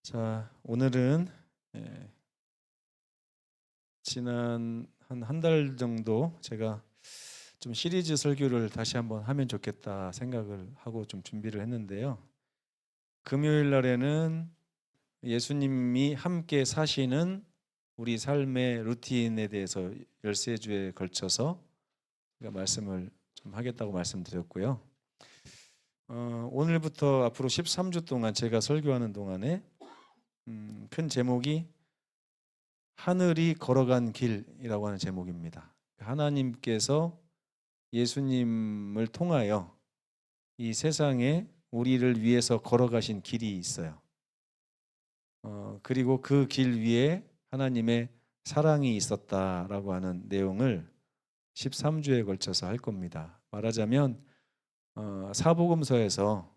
자, 오늘은 지난 한 달 정도 제가 좀 시리즈 설교를 다시 한번 하면 좋겠다 생각을 하고 좀 준비를 했는데요. 금요일 날에는 예수님이 함께 사시는 우리 삶의 루틴에 대해서 13주에 걸쳐서 제가 말씀을 좀 하겠다고 말씀드렸고요. 오늘부터 앞으로 13주 동안 제가 설교하는 동안에 큰 제목이 하늘이 걸어간 길이라고 하는 제목입니다. 하나님께서 예수님을 통하여 이 세상에 우리를 위해서 걸어가신 길이 있어요. 그리고 그 길 위에 하나님의 사랑이 있었다라고 하는 내용을 13주에 걸쳐서 할 겁니다. 말하자면 사복음서에서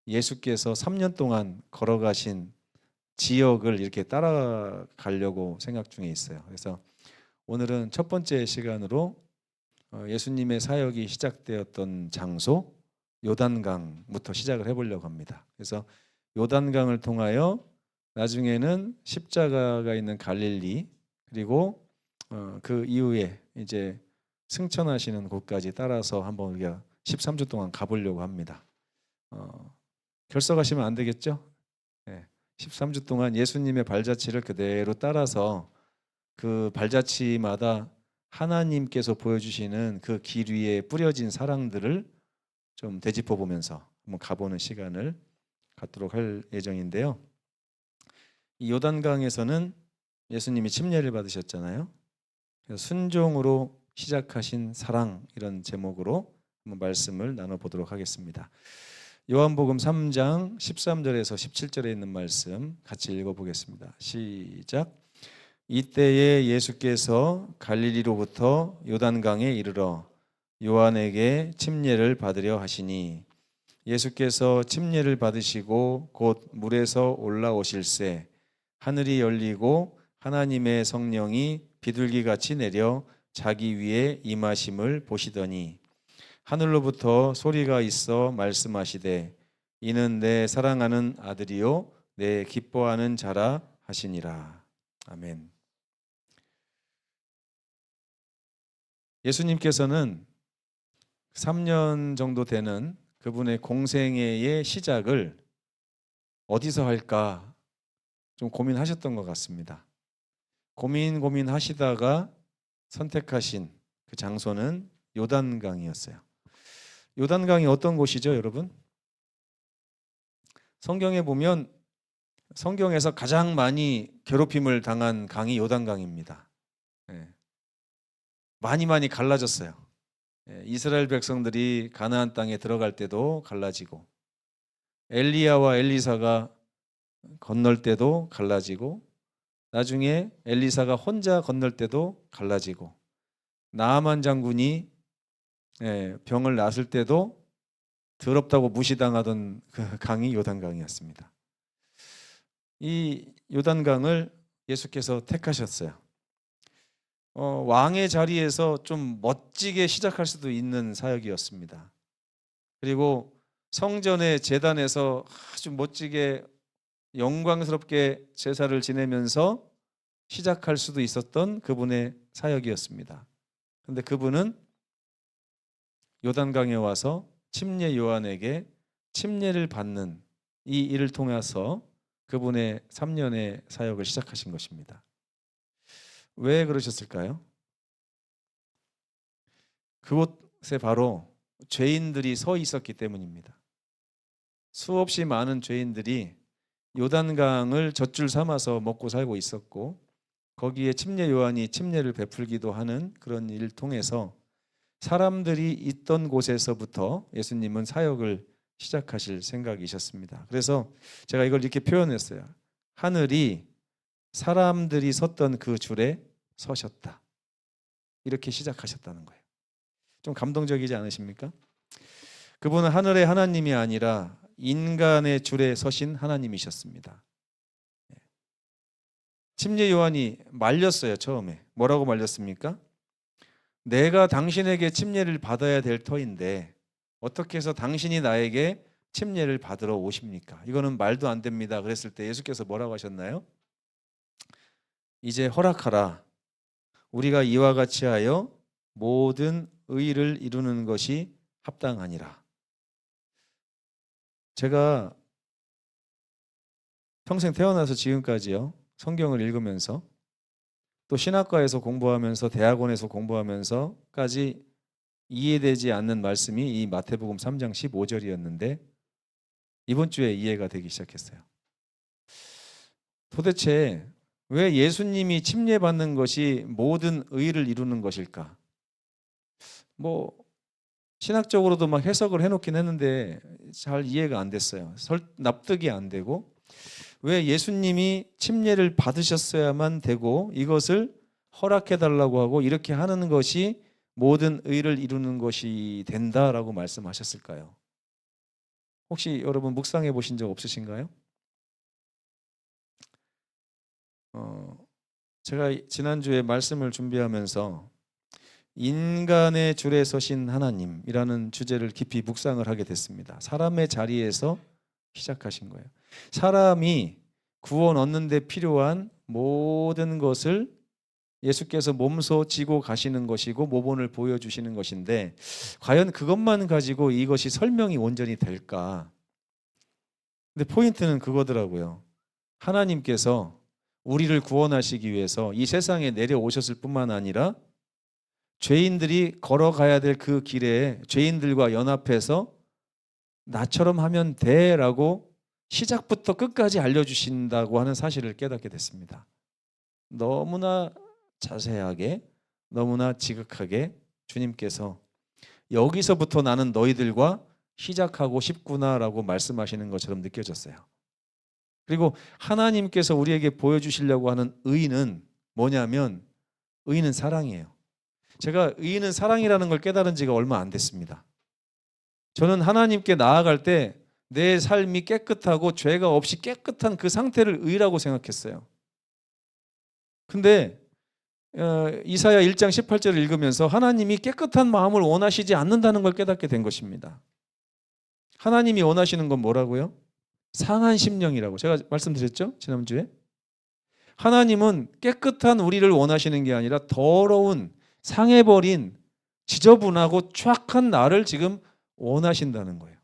예수께서 3년 동안 걸어가신 지역을 이렇게 따라가려고 생각 중에 있어요. 그래서 오늘은 첫 번째 시간으로 예수님의 사역이 시작되었던 장소 요단강부터 시작을 해보려고 합니다. 그래서 요단강을 통하여 나중에는 십자가가 있는 갈릴리, 그리고 그 이후에 이제 승천하시는 곳까지 따라서 한번 우리가 13주 동안 가보려고 합니다. 결석하시면 안 되겠죠? 네. 13주 동안 예수님의 발자취를 그대로 따라서 그 발자취마다 하나님께서 보여주시는 그 길 위에 뿌려진 사랑들을 좀 되짚어 보면서 한번 가보는 시간을 갖도록 할 예정인데요. 이 요단강에서는 예수님이 침례를 받으셨잖아요. 그래서 순종으로 시작하신 사랑, 이런 제목으로 한번 말씀을 나눠보도록 하겠습니다. 요한복음 3장 13절에서 17절에 있는 말씀 같이 읽어보겠습니다. 시작. 이때에 예수께서 갈릴리로부터 요단강에 이르러 요한에게 침례를 받으려 하시니 예수께서 침례를 받으시고 곧 물에서 올라오실새 하늘이 열리고 하나님의 성령이 비둘기같이 내려 자기 위에 임하심을 보시더니 하늘로부터 소리가 있어 말씀하시되 이는 내 사랑하는 아들이요 내 기뻐하는 자라 하시니라. 아멘. 예수님께서는 3년 정도 되는 그분의 공생애의 시작을 어디서 할까 좀 고민하셨던 것 같습니다. 고민하시다가 선택하신 그 장소는 요단강이었어요. 요단강이 어떤 곳이죠, 여러분? 성경에 보면 성경에서 가장 많이 괴롭힘을 당한 강이 요단강입니다. 많이 갈라졌어요. 이스라엘 백성들이 가나안 땅에 들어갈 때도 갈라지고, 엘리야와 엘리사가 건널 때도 갈라지고, 나중에 엘리사가 혼자 건널 때도 갈라지고, 나아만 장군이 병을 낫을 때도 더럽다고 무시당하던 그 강이 요단강이었습니다. 이 요단강을 예수께서 택하셨어요. 왕의 자리에서 좀 멋지게 시작할 수도 있는 사역이었습니다. 그리고 성전의 제단에서 아주 멋지게 영광스럽게 제사를 지내면서 시작할 수도 있었던 그분의 사역이었습니다. 그런데 그분은 요단강에 와서 침례 요한에게 침례를 받는 이 일을 통해서 그분의 3년의 사역을 시작하신 것입니다. 왜 그러셨을까요? 그곳에 바로 죄인들이 서 있었기 때문입니다. 수없이 많은 죄인들이 요단강을 젖줄 삼아서 먹고 살고 있었고, 거기에 침례 요한이 침례를 베풀기도 하는 그런 일을 통해서 사람들이 있던 곳에서부터 예수님은 사역을 시작하실 생각이셨습니다. 그래서 제가 이걸 이렇게 표현했어요. 하늘이 사람들이 섰던 그 줄에 서셨다. 이렇게 시작하셨다는 거예요. 좀 감동적이지 않으십니까? 그분은 하늘의 하나님이 아니라 인간의 줄에 서신 하나님이셨습니다. 침례 요한이 말렸어요. 처음에 뭐라고 말렸습니까? 내가 당신에게 침례를 받아야 될 터인데 어떻게 해서 당신이 나에게 침례를 받으러 오십니까? 이거는 말도 안 됩니다. 그랬을 때 예수께서 뭐라고 하셨나요? 이제 허락하라. 우리가 이와 같이 하여 모든 의를 이루는 것이 합당하니라. 제가 평생 태어나서 지금까지요, 성경을 읽으면서 또 신학과에서 공부하면서 대학원에서 공부하면서까지 이해되지 않는 말씀이 이 마태복음 3장 15절이었는데 이번 주에 이해가 되기 시작했어요. 도대체 왜 예수님이 침례받는 것이 모든 의를 이루는 것일까? 뭐 신학적으로도 막 해석을 해놓긴 했는데 잘 이해가 안 됐어요. 납득이 안 되고, 왜 예수님이 침례를 받으셨어야만 되고 이것을 허락해달라고 하고 이렇게 하는 것이 모든 의를 이루는 것이 된다라고 말씀하셨을까요? 혹시 여러분 묵상해 보신 적 없으신가요? 제가 지난주에 말씀을 준비하면서 인간의 줄에 서신 하나님이라는 주제를 깊이 묵상을 하게 됐습니다. 사람의 자리에서 시작하신 거예요. 사람이 구원 얻는 데 필요한 모든 것을 예수께서 몸소 지고 가시는 것이고 모본을 보여주시는 것인데 과연 그것만 가지고 이것이 설명이 온전히 될까? 근데 포인트는 그거더라고요. 하나님께서 우리를 구원하시기 위해서 이 세상에 내려오셨을 뿐만 아니라 죄인들이 걸어가야 될 그 길에 죄인들과 연합해서 나처럼 하면 돼라고 시작부터 끝까지 알려주신다고 하는 사실을 깨닫게 됐습니다. 너무나 자세하게, 너무나 지극하게 주님께서 여기서부터 나는 너희들과 시작하고 싶구나라고 말씀하시는 것처럼 느껴졌어요. 그리고 하나님께서 우리에게 보여주시려고 하는 의는 뭐냐면 의는 사랑이에요. 제가 의는 사랑이라는 걸 깨달은 지가 얼마 안 됐습니다. 저는 하나님께 나아갈 때 내 삶이 깨끗하고 죄가 없이 깨끗한 그 상태를 의라고 생각했어요. 근데 이사야 1장 18절을 읽으면서 하나님이 깨끗한 마음을 원하시지 않는다는 걸 깨닫게 된 것입니다. 하나님이 원하시는 건 뭐라고요? 상한 심령이라고 제가 말씀드렸죠? 지난주에. 하나님은 깨끗한 우리를 원하시는 게 아니라 더러운 상해버린 지저분하고 추악한 나를 지금 원하신다는 거예요.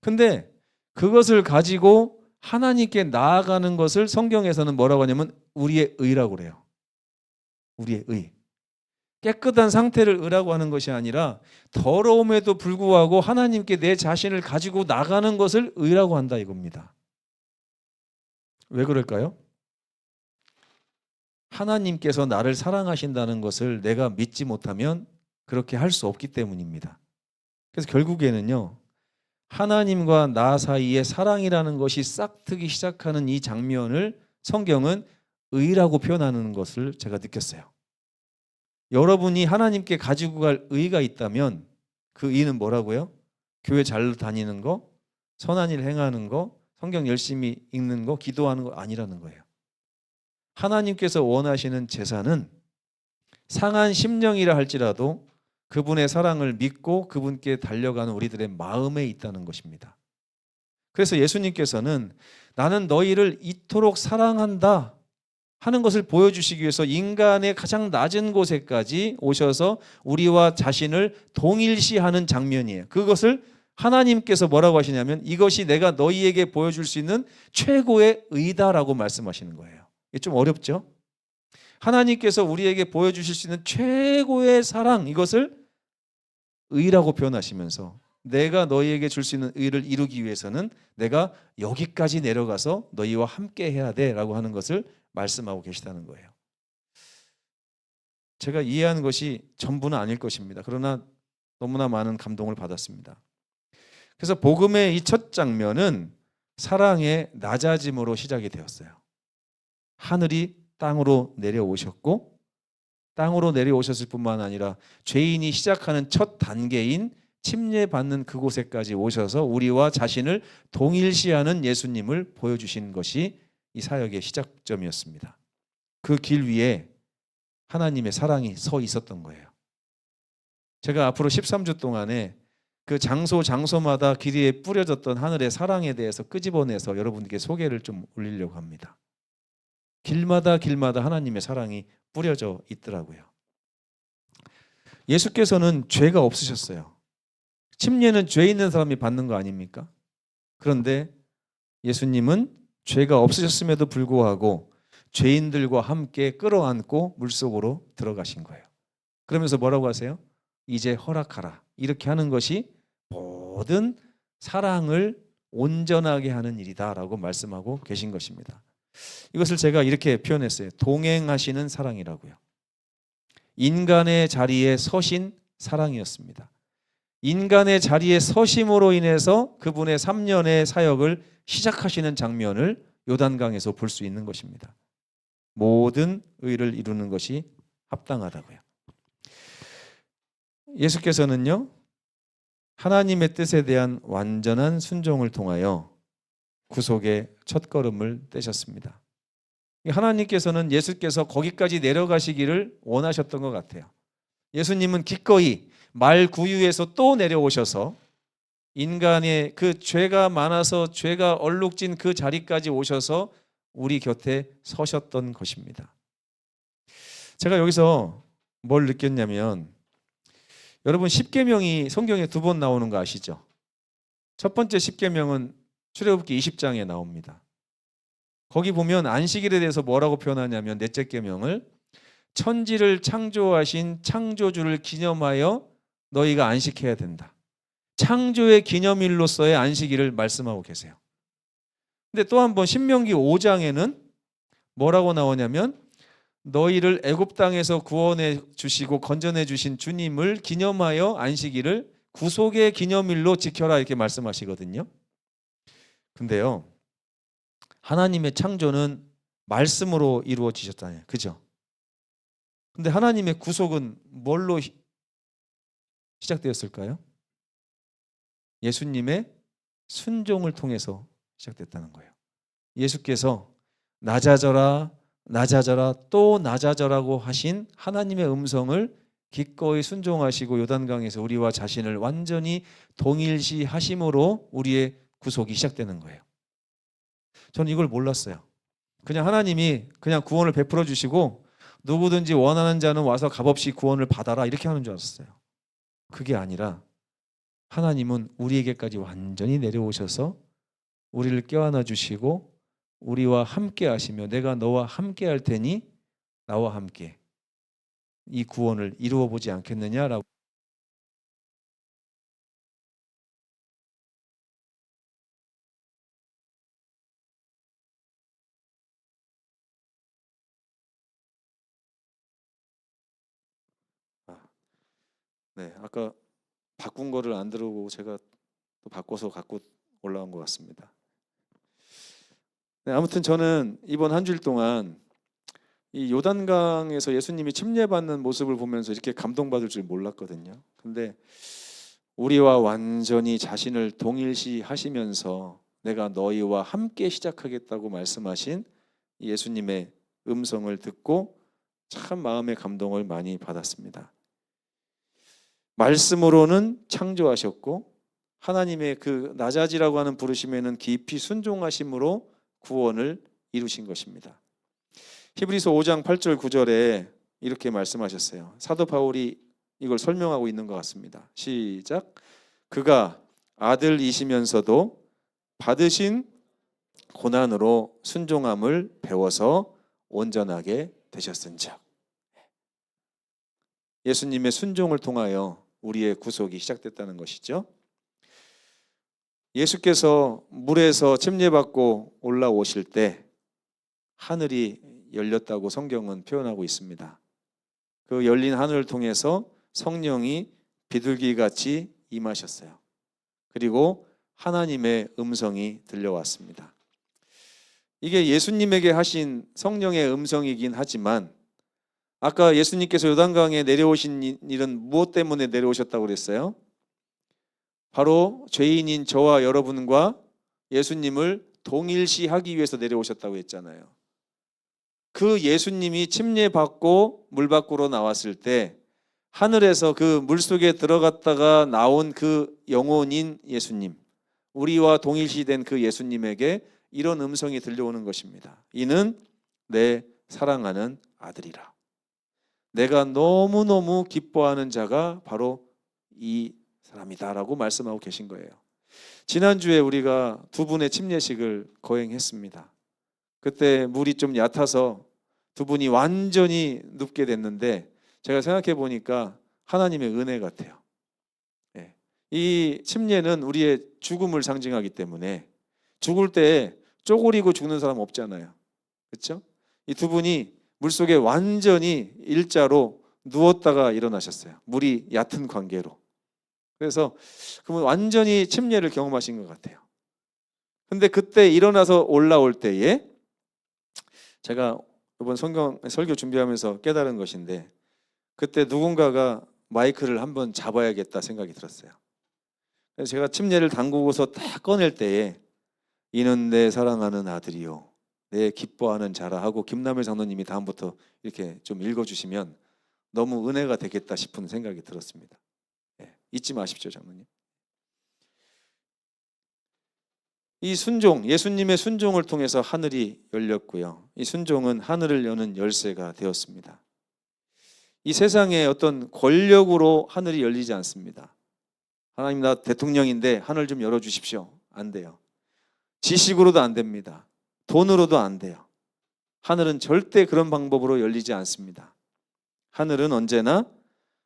근데 그것을 가지고 하나님께 나아가는 것을 성경에서는 뭐라고 하냐면 우리의 의라고 그래요. 우리의 의. 깨끗한 상태를 의라고 하는 것이 아니라 더러움에도 불구하고 하나님께 내 자신을 가지고 나가는 것을 의라고 한다 이겁니다. 왜 그럴까요? 하나님께서 나를 사랑하신다는 것을 내가 믿지 못하면 그렇게 할 수 없기 때문입니다. 그래서 결국에는요, 하나님과 나 사이에 사랑이라는 것이 싹트기 시작하는 이 장면을 성경은 의라고 표현하는 것을 제가 느꼈어요. 여러분이 하나님께 가지고 갈 의가 있다면 그 의는 뭐라고요? 교회 잘 다니는 거, 선한 일 행하는 거, 성경 열심히 읽는 거, 기도하는 거 아니라는 거예요. 하나님께서 원하시는 제사는 상한 심령이라 할지라도 그분의 사랑을 믿고 그분께 달려가는 우리들의 마음에 있다는 것입니다. 그래서 예수님께서는 나는 너희를 이토록 사랑한다 하는 것을 보여주시기 위해서 인간의 가장 낮은 곳에까지 오셔서 우리와 자신을 동일시하는 장면이에요. 그것을 하나님께서 뭐라고 하시냐면 이것이 내가 너희에게 보여줄 수 있는 최고의 의다라고 말씀하시는 거예요. 이게 좀 어렵죠? 하나님께서 우리에게 보여주실 수 있는 최고의 사랑, 이것을 의라고 표현하시면서 내가 너희에게 줄 수 있는 의를 이루기 위해서는 내가 여기까지 내려가서 너희와 함께 해야 돼 라고 하는 것을 말씀하고 계시다는 거예요. 제가 이해하는 것이 전부는 아닐 것입니다. 그러나 너무나 많은 감동을 받았습니다. 그래서 복음의 이 첫 장면은 사랑의 낮아짐으로 시작이 되었어요. 하늘이 땅으로 내려오셨고 땅으로 내려오셨을 뿐만 아니라 죄인이 시작하는 첫 단계인 침례받는 그곳에까지 오셔서 우리와 자신을 동일시하는 예수님을 보여주신 것이 이 사역의 시작점이었습니다. 그 길 위에 하나님의 사랑이 서 있었던 거예요. 제가 앞으로 13주 동안에 그 장소마다 길이에 뿌려졌던 하늘의 사랑에 대해서 끄집어내서 여러분께 소개를 좀 올리려고 합니다. 길마다 하나님의 사랑이 뿌려져 있더라고요. 예수께서는 죄가 없으셨어요. 침례는 죄 있는 사람이 받는 거 아닙니까? 그런데 예수님은 죄가 없으셨음에도 불구하고 죄인들과 함께 끌어안고 물속으로 들어가신 거예요. 그러면서 뭐라고 하세요? 이제 허락하라. 이렇게 하는 것이 모든 사랑을 온전하게 하는 일이다라고 말씀하고 계신 것입니다. 이것을 제가 이렇게 표현했어요. 동행하시는 사랑이라고요. 인간의 자리에 서신 사랑이었습니다. 인간의 자리에 서심으로 인해서 그분의 3년의 사역을 시작하시는 장면을 요단강에서 볼 수 있는 것입니다. 모든 의를 이루는 것이 합당하다고요. 예수께서는요, 하나님의 뜻에 대한 완전한 순종을 통하여 구속의 첫걸음을 떼셨습니다. 하나님께서는 예수께서 거기까지 내려가시기를 원하셨던 것 같아요. 예수님은 기꺼이 말 구유에서 또 내려오셔서 인간의 그 죄가 많아서 죄가 얼룩진 그 자리까지 오셔서 우리 곁에 서셨던 것입니다. 제가 여기서 뭘 느꼈냐면, 여러분 십계명이 성경에 2번 나오는 거 아시죠? 첫 번째 십계명은 출애굽기 20장에 나옵니다. 거기 보면 안식일에 대해서 뭐라고 표현하냐면, 넷째 계명을 천지를 창조하신 창조주를 기념하여 너희가 안식해야 된다. 창조의 기념일로서의 안식일을 말씀하고 계세요. 근데 또 한 번 신명기 5장에는 뭐라고 나오냐면, 너희를 애굽 땅에서 구원해 주시고 건져내 주신 주님을 기념하여 안식일을 구속의 기념일로 지켜라, 이렇게 말씀하시거든요. 근데요, 하나님의 창조는 말씀으로 이루어지셨잖아요. 그죠? 근데 하나님의 구속은 뭘로 시작되었을까요? 예수님의 순종을 통해서 시작됐다는 거예요. 예수께서 낮아져라 또 낮아져라고 하신 하나님의 음성을 기꺼이 순종하시고 요단강에서 우리와 자신을 완전히 동일시 하심으로 우리의 구속이 시작되는 거예요. 저는 이걸 몰랐어요. 그냥 하나님이 그냥 구원을 베풀어 주시고 누구든지 원하는 자는 와서 값없이 구원을 받아라, 이렇게 하는 줄 알았어요. 그게 아니라 하나님은 우리에게까지 완전히 내려오셔서 우리를 껴안아 주시고 우리와 함께 하시며, 내가 너와 함께 할 테니 나와 함께 이 구원을 이루어 보지 않겠느냐라고. 네, 아까 바꾼 거를 안 들어보고 제가 또 바꿔서 갖고 올라온 것 같습니다. 네, 아무튼 저는 이번 한 주일 동안 이 요단강에서 예수님이 침례받는 모습을 보면서 이렇게 감동받을 줄 몰랐거든요. 근데 우리와 완전히 자신을 동일시 하시면서 내가 너희와 함께 시작하겠다고 말씀하신 예수님의 음성을 듣고 참 마음의 감동을 많이 받았습니다. 말씀으로는 창조하셨고 하나님의 그 낮아지라고 하는 부르심에는 깊이 순종하심으로 구원을 이루신 것입니다. 히브리서 5장 8절 9절에 이렇게 말씀하셨어요. 사도 바울이 이걸 설명하고 있는 것 같습니다. 시작. 그가 아들이시면서도 받으신 고난으로 순종함을 배워서 온전하게 되셨은즉. 예수님의 순종을 통하여 우리의 구속이 시작됐다는 것이죠. 예수께서 물에서 침례받고 올라오실 때 하늘이 열렸다고 성경은 표현하고 있습니다. 그 열린 하늘을 통해서 성령이 비둘기같이 임하셨어요. 그리고 하나님의 음성이 들려왔습니다. 이게 예수님에게 하신 성령의 음성이긴 하지만, 아까 예수님께서 요단강에 내려오신 일은 무엇 때문에 내려오셨다고 그랬어요? 바로 죄인인 저와 여러분과 예수님을 동일시하기 위해서 내려오셨다고 했잖아요. 그 예수님이 침례받고 물 밖으로 나왔을 때 하늘에서 그 물속에 들어갔다가 나온 그 영혼인 예수님, 우리와 동일시된 그 예수님에게 이런 음성이 들려오는 것입니다. 이는 내 사랑하는 아들이라. 내가 너무너무 기뻐하는 자가 바로 이 사람이다라고 말씀하고 계신 거예요. 지난주에 우리가 두 분의 침례식을 거행했습니다. 그때 물이 좀 얕아서 두 분이 완전히 눕게 됐는데 제가 생각해 보니까 하나님의 은혜 같아요. 이 침례는 우리의 죽음을 상징하기 때문에 죽을 때 쪼그리고 죽는 사람 없잖아요. 그렇죠? 이 두 분이 물속에 완전히 일자로 누웠다가 일어나셨어요. 물이 얕은 관계로. 그래서 그분 완전히 침례를 경험하신 것 같아요. 근데 그때 일어나서 올라올 때에 제가 이번 설교 준비하면서 깨달은 것인데 그때 누군가가 마이크를 한번 잡아야겠다 생각이 들었어요. 그래서 제가 침례를 담그고서 딱 꺼낼 때에 이는 내 사랑하는 아들이요 내 기뻐하는 자라 하고 김남일 장로님이 다음부터 이렇게 좀 읽어주시면 너무 은혜가 되겠다 싶은 생각이 들었습니다. 잊지 마십시오, 장로님. 이 순종, 예수님의 순종을 통해서 하늘이 열렸고요. 이 순종은 하늘을 여는 열쇠가 되었습니다. 이 세상에 어떤 권력으로 하늘이 열리지 않습니다. 하나님 나 대통령인데 하늘 좀 열어주십시오. 안 돼요. 지식으로도 안 됩니다. 돈으로도 안 돼요. 하늘은 절대 그런 방법으로 열리지 않습니다. 하늘은 언제나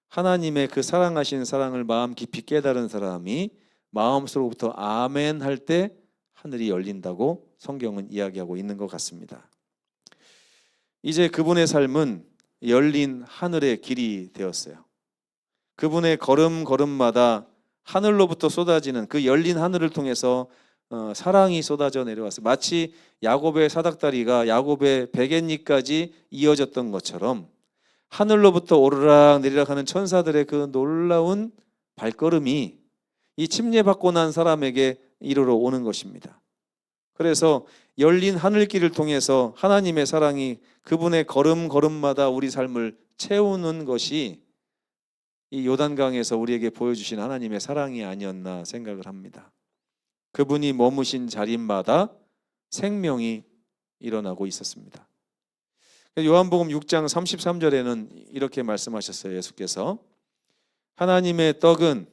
하나님의 그 사랑하신 사랑을 마음 깊이 깨달은 사람이 마음속으로부터 아멘 할 때 하늘이 열린다고 성경은 이야기하고 있는 것 같습니다. 이제 그분의 삶은 열린 하늘의 길이 되었어요. 그분의 걸음걸음마다 하늘로부터 쏟아지는 그 열린 하늘을 통해서 사랑이 쏟아져 내려왔어요. 마치 야곱의 사닥다리가 야곱의 베갯니까지 이어졌던 것처럼 하늘로부터 오르락 내리락 하는 천사들의 그 놀라운 발걸음이 이 침례받고 난 사람에게 이르러 오는 것입니다. 그래서 열린 하늘길을 통해서 하나님의 사랑이 그분의 걸음걸음마다 우리 삶을 채우는 것이 이 요단강에서 우리에게 보여주신 하나님의 사랑이 아니었나 생각을 합니다. 그분이 머무신 자리마다 생명이 일어나고 있었습니다. 요한복음 6장 33절에는 이렇게 말씀하셨어요. 예수께서 하나님의 떡은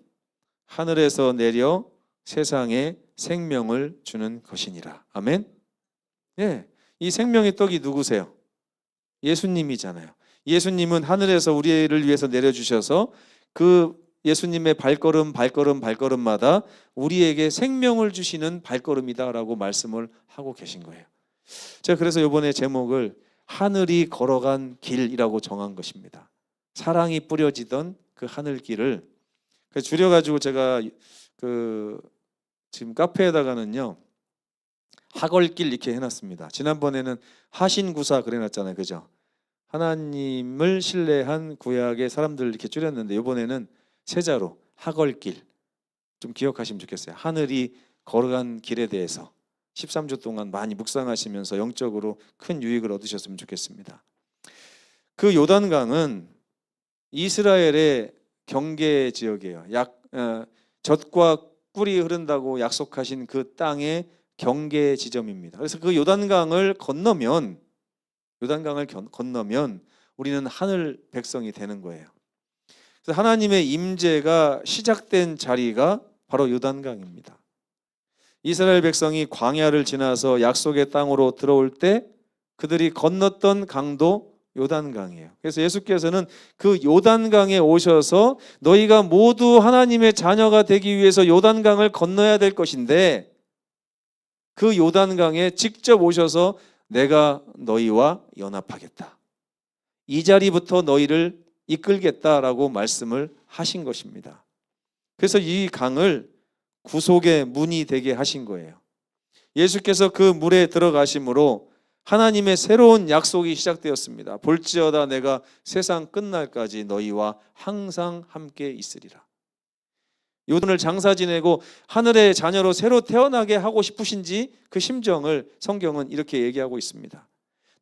하늘에서 내려 세상에 생명을 주는 것이니라. 아멘. 예, 이 생명의 떡이 누구세요? 예수님이잖아요. 예수님은 하늘에서 우리를 위해서 내려주셔서 그 예수님의 발걸음마다 우리에게 생명을 주시는 발걸음이다라고 말씀을 하고 계신 거예요. 제가 그래서 이번에 제목을 하늘이 걸어간 길이라고 정한 것입니다. 사랑이 뿌려지던 그 하늘길을 줄여가지고 제가 지금 카페에다가는요 하걸길 이렇게 해놨습니다. 지난번에는 하신구사 그래놨잖아요, 그죠? 하나님을 신뢰한 구약의 사람들 이렇게 줄였는데 이번에는 세자로 하걸길 좀 기억하시면 좋겠어요. 하늘이 걸어간 길에 대해서 13주 동안 많이 묵상하시면서 영적으로 큰 유익을 얻으셨으면 좋겠습니다. 그 요단강은 이스라엘의 경계 지역이에요. 젖과 꿀이 흐른다고 약속하신 그 땅의 경계 지점입니다. 그래서 그 요단강을 건너면 우리는 하늘 백성이 되는 거예요. 그래서 하나님의 임재가 시작된 자리가 바로 요단강입니다. 이스라엘 백성이 광야를 지나서 약속의 땅으로 들어올 때 그들이 건넜던 강도 요단강이에요. 그래서 예수께서는 그 요단강에 오셔서 너희가 모두 하나님의 자녀가 되기 위해서 요단강을 건너야 될 것인데 그 요단강에 직접 오셔서 내가 너희와 연합하겠다. 이 자리부터 너희를 이끌겠다라고 말씀을 하신 것입니다. 그래서 이 강을 구속의 문이 되게 하신 거예요. 예수께서 그 물에 들어가심으로 하나님의 새로운 약속이 시작되었습니다. 볼지어다 내가 세상 끝날까지 너희와 항상 함께 있으리라. 요단을 장사 지내고 하늘의 자녀로 새로 태어나게 하고 싶으신지 그 심정을 성경은 이렇게 얘기하고 있습니다.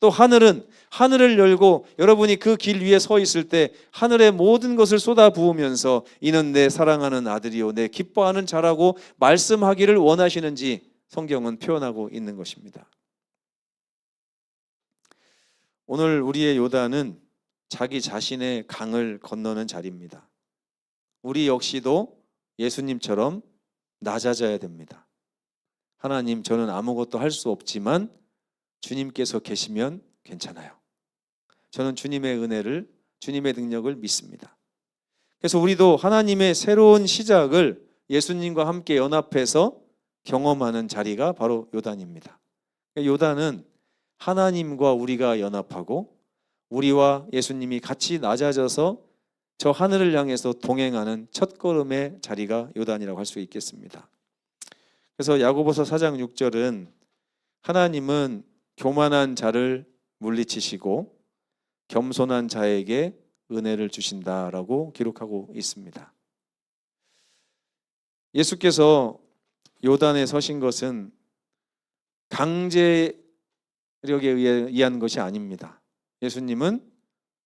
또 하늘은 하늘을 열고 여러분이 그 길 위에 서 있을 때 하늘의 모든 것을 쏟아 부으면서 이는 내 사랑하는 아들이요 내 기뻐하는 자라고 말씀하기를 원하시는지 성경은 표현하고 있는 것입니다. 오늘 우리의 요단은 자기 자신의 강을 건너는 자리입니다. 우리 역시도 예수님처럼 낮아져야 됩니다. 하나님, 저는 아무것도 할 수 없지만 주님께서 계시면 괜찮아요. 저는 주님의 은혜를, 주님의 능력을 믿습니다. 그래서 우리도 하나님의 새로운 시작을 예수님과 함께 연합해서 경험하는 자리가 바로 요단입니다. 요단은 하나님과 우리가 연합하고 우리와 예수님이 같이 낮아져서 저 하늘을 향해서 동행하는 첫걸음의 자리가 요단이라고 할 수 있겠습니다. 그래서 야고보서 4장 6절은 하나님은 교만한 자를 물리치시고 겸손한 자에게 은혜를 주신다라고 기록하고 있습니다. 예수께서 요단에 서신 것은 강제력에 의한 것이 아닙니다. 예수님은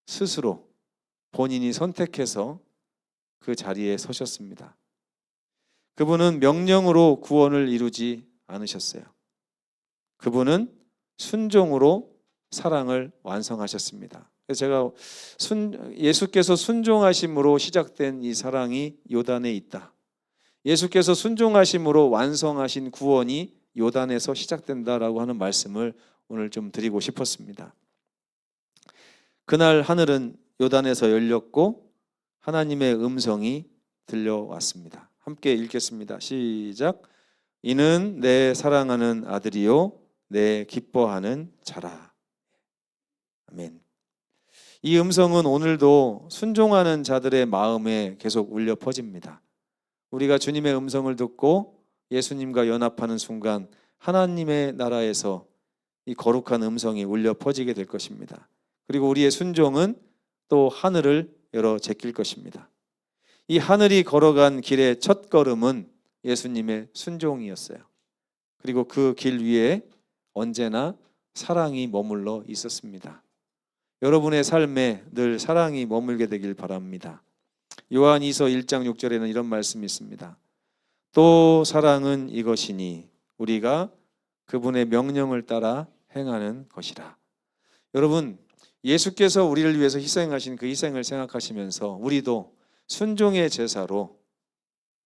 스스로 본인이 선택해서 그 자리에 서셨습니다. 그분은 명령으로 구원을 이루지 않으셨어요. 그분은 순종으로 사랑을 완성하셨습니다. 그래서 제가 예수께서 순종하심으로 시작된 이 사랑이 요단에 있다. 예수께서 순종하심으로 완성하신 구원이 요단에서 시작된다라고 하는 말씀을 오늘 좀 드리고 싶었습니다. 그날 하늘은 요단에서 열렸고 하나님의 음성이 들려왔습니다. 함께 읽겠습니다. 시작. 이는 내 사랑하는 아들이요 내 기뻐하는 자라. 아멘. 이 음성은 오늘도 순종하는 자들의 마음에 계속 울려 퍼집니다. 우리가 주님의 음성을 듣고 예수님과 연합하는 순간 하나님의 나라에서 이 거룩한 음성이 울려 퍼지게 될 것입니다. 그리고 우리의 순종은 또 하늘을 열어 제낄 것입니다. 이 하늘이 걸어간 길의 첫 걸음은 예수님의 순종이었어요. 그리고 그 길 위에 언제나 사랑이 머물러 있었습니다. 여러분의 삶에 늘 사랑이 머물게 되길 바랍니다. 요한이서 1장 6절에는 이런 말씀이 있습니다. 또 사랑은 이것이니 우리가 그분의 명령을 따라 행하는 것이라. 여러분, 예수께서 우리를 위해서 희생하신 그 희생을 생각하시면서 우리도 순종의 제사로,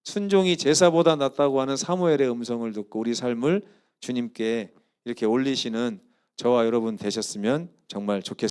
순종이 제사보다 낫다고 하는 사무엘의 음성을 듣고 우리 삶을 주님께 이렇게 올리시는 저와 여러분 되셨으면 정말 좋겠습니다.